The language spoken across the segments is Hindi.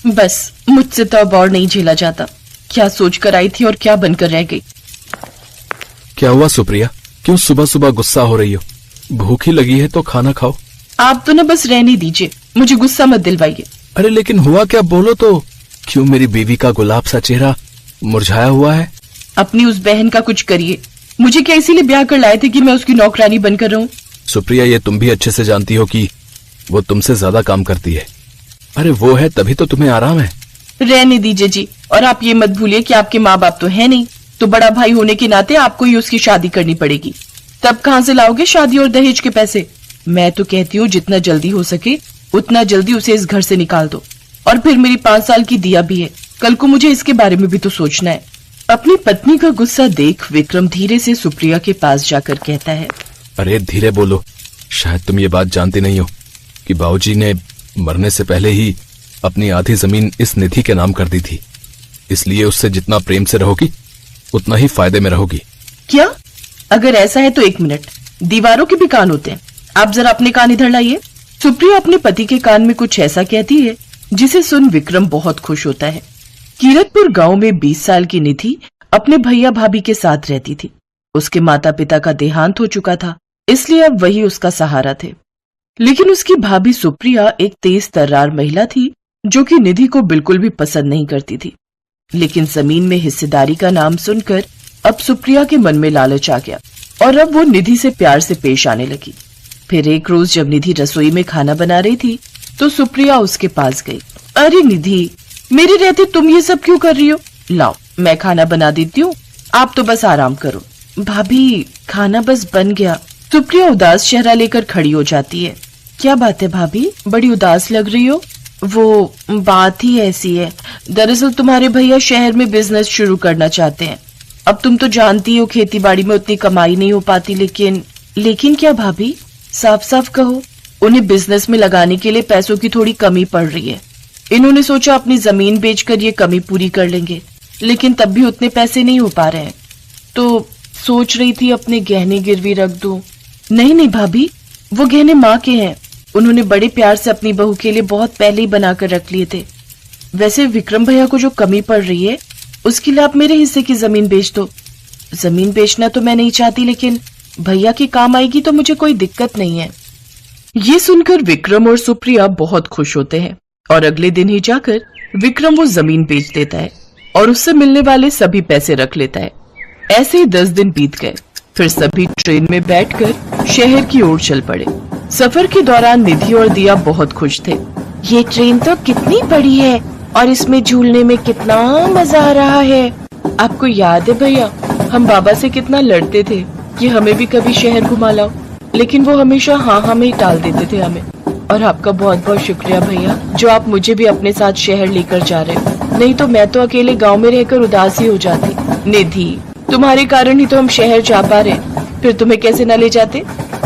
बस मुझसे तो अब और नहीं झेला जाता। क्या सोचकर आई थी और क्या बनकर रह गई। क्या हुआ सुप्रिया, क्यों सुबह सुबह गुस्सा हो रही हो? भूख ही लगी है तो खाना खाओ। आप तो ना बस रहने दीजिए, मुझे गुस्सा मत दिलवाइए। अरे लेकिन हुआ क्या, बोलो तो। क्यों मेरी बीवी का गुलाब सा चेहरा मुरझाया हुआ है? अपनी उस बहन का कुछ करिए। मुझे क्या इसीलिए ब्याह कर लाए थे कि मैं उसकी नौकरानी बनकर रहूं? सुप्रिया, ये तुम भी अच्छे से जानती हो कि वो तुमसे ज्यादा काम करती है। अरे वो है तभी तो तुम्हें आराम है। रहने दीजिए जी। और आप ये मत भूलिए कि आपके माँ बाप तो है नहीं, तो बड़ा भाई होने के नाते आपको ही उसकी शादी करनी पड़ेगी। तब कहाँ से लाओगे शादी और दहेज के पैसे? मैं तो कहती हूँ जितना जल्दी हो सके उतना जल्दी उसे इस घर से निकाल दो। और फिर मेरी 5 साल की दिया भी है, कल को मुझे इसके बारे में भी तो सोचना है। अपनी पत्नी का गुस्सा देख विक्रम धीरे से सुप्रिया के पास जाकर कहता है, अरे धीरे बोलो, शायद तुम ये बात जानती नहीं हो कि बाबूजी ने मरने से पहले ही अपनी आधी जमीन इस निधि के नाम कर दी थी। इसलिए उससे जितना प्रेम से रहोगी उतना ही फायदे में रहोगी। क्या? अगर ऐसा है तो 1 मिनट, दीवारों के भी कान होते हैं। आप जरा अपने कान इधर लाइए। सुप्रिया अपने पति के कान में कुछ ऐसा कहती है जिसे सुन विक्रम बहुत खुश होता है। कीरतपुर गांव में 20 साल की निधि अपने भैया भाभी के साथ रहती थी। उसके माता पिता का देहांत हो चुका था, इसलिए अब वही उसका सहारा थे। लेकिन उसकी भाभी सुप्रिया एक तेज तर्रार महिला थी जो कि निधि को बिल्कुल भी पसंद नहीं करती थी। लेकिन जमीन में हिस्सेदारी का नाम सुनकर अब सुप्रिया के मन में लालच आ गया और अब वो निधि से प्यार से पेश आने लगी। फिर एक रोज जब निधि रसोई में खाना बना रही थी तो सुप्रिया उसके पास गई। अरे निधि, मेरे रहते तुम ये सब क्यों कर रही हो? लाओ मैं खाना बना देती हूँ, आप तो बस आराम करो। भाभी खाना बस बन गया। सुप्रिया उदास चेहरा लेकर खड़ी हो जाती है। क्या बात है भाभी, बड़ी उदास लग रही हो? वो बात ही ऐसी है, दरअसल तुम्हारे भैया शहर में बिजनेस शुरू करना चाहते हैं। अब तुम तो जानती हो खेती बाड़ी में उतनी कमाई नहीं हो पाती। लेकिन क्या भाभी, साफ साफ कहो। उन्हें बिजनेस में लगाने के लिए पैसों की थोड़ी कमी पड़ रही है। इन्होंने सोचा अपनी जमीन बेचकर ये कमी पूरी कर लेंगे, लेकिन तब भी उतने पैसे नहीं हो पा रहे हैं। तो सोच रही थी अपने गहने गिरवी रख दूं। नहीं भाभी, वो गहने माँ के हैं। उन्होंने बड़े प्यार से अपनी बहू के लिए बहुत पहले ही बनाकर रख लिए थे। वैसे विक्रम भैया को जो कमी पड़ रही है उसके लिए आप मेरे हिस्से की जमीन बेच दो। जमीन बेचना तो मैं नहीं चाहती, लेकिन भैया की काम आएगी तो मुझे कोई दिक्कत नहीं है। ये सुनकर विक्रम और सुप्रिया बहुत खुश होते हैं और अगले दिन ही जाकर विक्रम वो जमीन बेच देता है और उससे मिलने वाले सभी पैसे रख लेता है। ऐसे ही 10 दिन बीत गए। फिर सभी ट्रेन में बैठकर शहर की ओर चल पड़े। सफर के दौरान निधि और दिया बहुत खुश थे। ये ट्रेन तो कितनी बड़ी है और इसमें झूलने में कितना मजा आ रहा है। आपको याद है भैया, हम बाबा से कितना लड़ते थे कि हमें भी कभी शहर घुमा लाओ, लेकिन वो हमेशा हाँ में ही टाल देते थे हमें। और आपका बहुत बहुत शुक्रिया भैया जो आप मुझे भी अपने साथ शहर लेकर जा रहे हो, नहीं तो मैं तो अकेले गांव में रहकर उदास ही हो जाती। निधि, तुम्हारे कारण ही तो हम शहर जा पा रहे, फिर तुम्हें कैसे न ले जाते।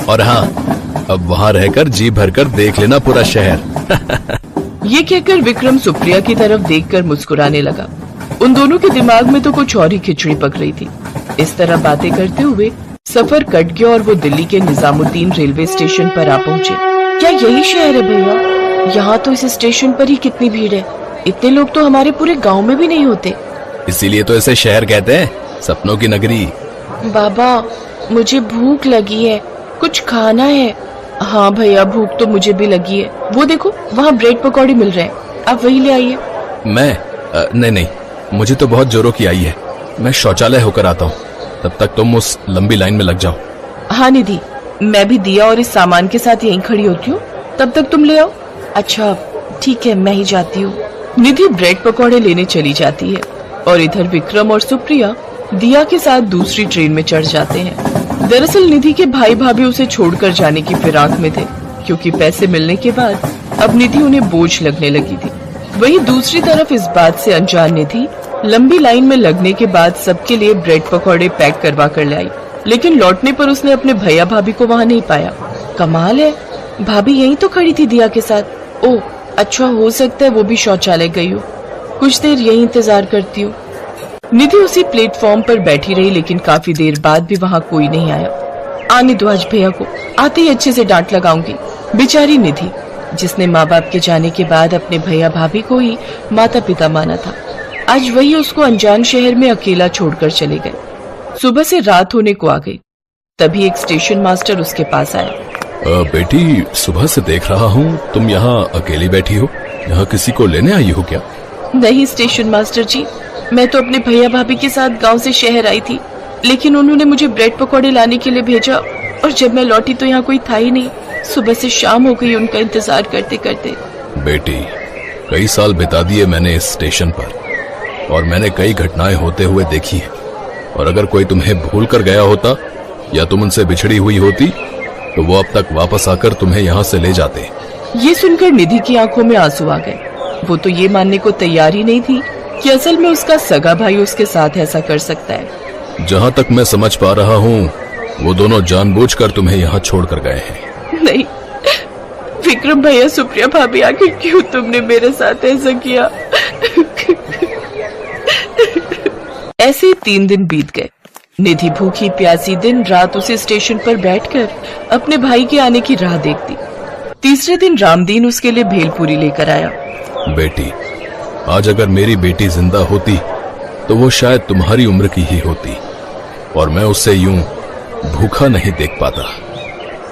और हाँ, अब वहाँ रहकर जी भरकर देख लेना पूरा शहर। ये कहकर विक्रम सुप्रिया की तरफ देखकर मुस्कुराने लगा। उन दोनों के दिमाग में तो कुछ और ही खिचड़ी पक रही थी। इस तरह बातें करते हुए सफर कट गया और वो दिल्ली के निजामुद्दीन रेलवे स्टेशन पर आ पहुँचे। क्या यही शहर है भैया? यहाँ तो इस स्टेशन पर ही कितनी भीड़ है। इतने लोग तो हमारे पूरे गाँव में भी नहीं होते। इसीलिए तो इसे शहर कहते हैं, सपनों की नगरी। बाबा, मुझे भूख लगी है, कुछ खाना है। हाँ भैया, भूख तो मुझे भी लगी है। वो देखो वहाँ ब्रेड पकौड़े मिल रहे हैं, आप वही ले आइए। मैं नहीं, मुझे तो बहुत जोरों की आई है। मैं शौचालय होकर आता हूँ, तब तक तुम उस लंबी लाइन में लग जाओ। हाँ निधि, मैं भी दिया और इस सामान के साथ यहीं खड़ी होती हूँ, तब तक तुम ले आओ। अच्छा ठीक है, मैं ही जाती हूँ। निधि ब्रेड पकौड़े लेने चली जाती है और इधर विक्रम और सुप्रिया दिया के साथ दूसरी ट्रेन में चढ़ जाते हैं। दरअसल निधि के भाई भाभी उसे छोड़कर जाने की फिराक में थे, क्योंकि पैसे मिलने के बाद अब निधि उन्हें बोझ लगने लगी थी। वहीं दूसरी तरफ इस बात से अनजान निधि लंबी लाइन में लगने के बाद सबके लिए ब्रेड पकौड़े पैक करवा कर ले आई, लेकिन लौटने पर उसने अपने भैया भाभी को वहाँ नहीं पाया। कमाल है, भाभी यहीं तो खड़ी थी दिया के साथ। ओह अच्छा, हो सकता है वो भी शौचालय गई हो। कुछ देर यहीं इंतजार करती हूँ। निधि उसी प्लेटफॉर्म पर बैठी रही, लेकिन काफी देर बाद भी वहाँ कोई नहीं आया। आने दो आज भैया को, आते ही अच्छे से डांट लगाऊंगी। बेचारी निधि, जिसने माँ बाप के जाने के बाद अपने भैया भाभी को ही माता पिता माना था, आज वही उसको अनजान शहर में अकेला छोड़कर चले गए। सुबह से रात होने को आ गई, तभी एक स्टेशन मास्टर उसके पास आया। बेटी, सुबह से देख रहा हूँ तुम यहाँ अकेली बैठी हो। यहाँ किसी को लेने आई हो क्या? नहीं स्टेशन मास्टर जी, मैं तो अपने भैया भाभी के साथ गांव से शहर आई थी, लेकिन उन्होंने मुझे ब्रेड पकौड़े लाने के लिए भेजा और जब मैं लौटी तो यहाँ कोई था ही नहीं। सुबह से शाम हो गई उनका इंतजार करते करते। बेटी, कई साल बिता दिए मैंने इस स्टेशन पर और मैंने कई घटनाएं होते हुए देखी हैं, और अगर कोई तुम्हें भूल कर गया होता या तुम उनसे बिछड़ी हुई होती तो वो अब तक वापस आकर तुम्हें यहाँ से ले जाते। ये सुनकर निधि की आंखों में आंसू आ गए। वो तो ये मानने को तैयार ही नहीं थी कि असल में उसका सगा भाई उसके साथ ऐसा कर सकता है। जहाँ तक मैं समझ पा रहा हूँ वो दोनों जानबूझकर तुम्हें यहाँ छोड़कर गए हैं। नहीं विक्रम भैया, सुप्रिया भाभी, आखिर क्यों तुमने मेरे साथ ऐसा किया? ऐसे 3 दिन बीत गए। निधि भूखी प्यासी दिन रात उसी स्टेशन पर बैठकर अपने भाई के आने की राह देखती। तीसरे दिन रामदीन उसके लिए भेलपूरी लेकर आया। बेटी, आज अगर मेरी बेटी जिंदा होती तो वो शायद तुम्हारी उम्र की ही होती और मैं उससे यूं भूखा नहीं देख पाता।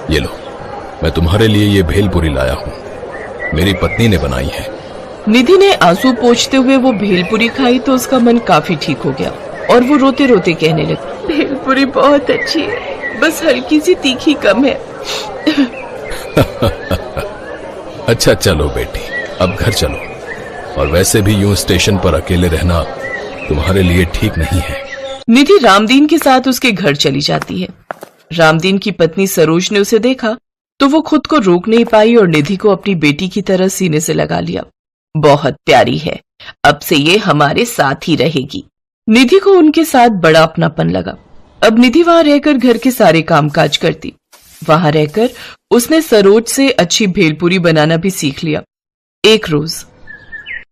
ये लो, मैं तुम्हारे लिए ये भेलपूरी लाया हूँ, मेरी पत्नी ने बनाई है। निधि ने आंसू पोंछते हुए वो भेलपूरी खाई तो उसका मन काफी ठीक हो गया और वो रोते रोते कहने लगी, भेलपूरी बहुत अच्छी है, बस हल्की सी तीखी कम है। अच्छा चलो बेटी, अब घर चलो, और वैसे भी यूं स्टेशन पर अकेले रहना तुम्हारे लिए ठीक नहीं है। निधि रामदीन के साथ उसके घर चली जाती है। रामदीन की पत्नी सरोज ने उसे देखा तो वो खुद को रोक नहीं पाई और निधि को अपनी बेटी की तरह सीने से लगा लिया। बहुत प्यारी है, अब से ये हमारे साथ ही रहेगी। निधि को उनके साथ बड़ा अपनापन लगा। अब निधि वहां रहकर घर के सारे कामकाज करती। वहां रहकर उसने सरोज से अच्छी भेलपूरी बनाना भी सीख लिया। एक रोज,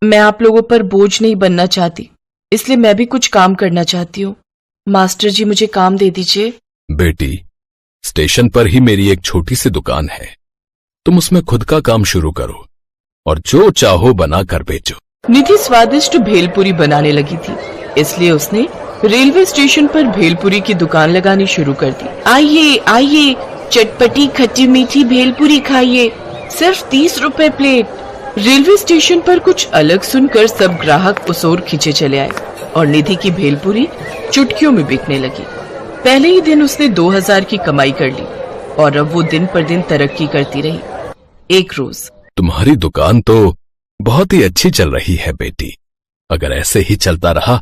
मैं आप लोगों पर बोझ नहीं बनना चाहती, इसलिए मैं भी कुछ काम करना चाहती हूँ। मास्टर जी, मुझे काम दे दीजिए। बेटी, स्टेशन पर ही मेरी एक छोटी सी दुकान है, तुम उसमें खुद का काम शुरू करो और जो चाहो बना कर बेचो। निधि स्वादिष्ट भेलपूरी बनाने लगी थी, इसलिए उसने रेलवे स्टेशन पर भेलपूरी की दुकान लगानी शुरू कर दी। आइए आइए, चटपटी खट्टी मीठी भेलपूरी खाइए, सिर्फ 30 रुपए प्लेट। रेलवे स्टेशन पर कुछ अलग सुनकर सब ग्राहक उस ओर खींचे चले आए और निधि की भेलपूरी चुटकियों में बिकने लगी। पहले ही दिन उसने 2000 की कमाई कर ली और अब वो दिन पर दिन तरक्की करती रही। एक रोज, तुम्हारी दुकान तो बहुत ही अच्छी चल रही है बेटी, अगर ऐसे ही चलता रहा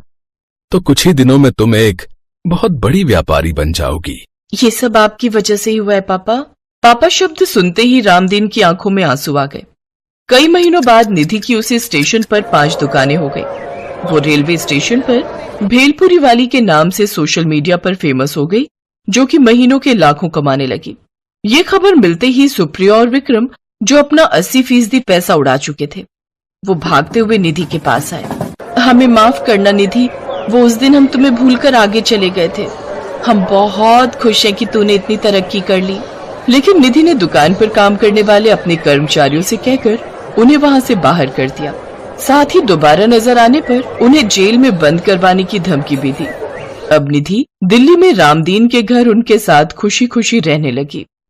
तो कुछ ही दिनों में तुम एक बहुत बड़ी व्यापारी बन जाओगी। ये सब आपकी वजह से ही हुआ है पापा। पापा शब्द सुनते ही रामदीन की आंखों में आंसू आ गए। कई महीनों बाद निधि की उसी स्टेशन पर 5 दुकानें हो गई। वो रेलवे स्टेशन पर भेलपूरी वाली के नाम से सोशल मीडिया पर फेमस हो गई, जो कि महीनों के लाखों कमाने लगी। ये खबर मिलते ही सुप्रिया और विक्रम, जो अपना 80% पैसा उड़ा चुके थे, वो भागते हुए निधि के पास आए। हमें माफ करना निधि, वो उस दिन हम तुम्हें भूलकर आगे चले गए थे। हम बहुत खुश हैं कि तूने इतनी तरक्की कर ली। लेकिन निधि ने दुकान पर काम करने वाले अपने कर्मचारियों से कहकर उन्हें वहां से बाहर कर दिया। साथ ही दोबारा नजर आने पर उन्हें जेल में बंद करवाने की धमकी भी दी। अब निधि दिल्ली में रामदीन के घर उनके साथ खुशी खुशी रहने लगी।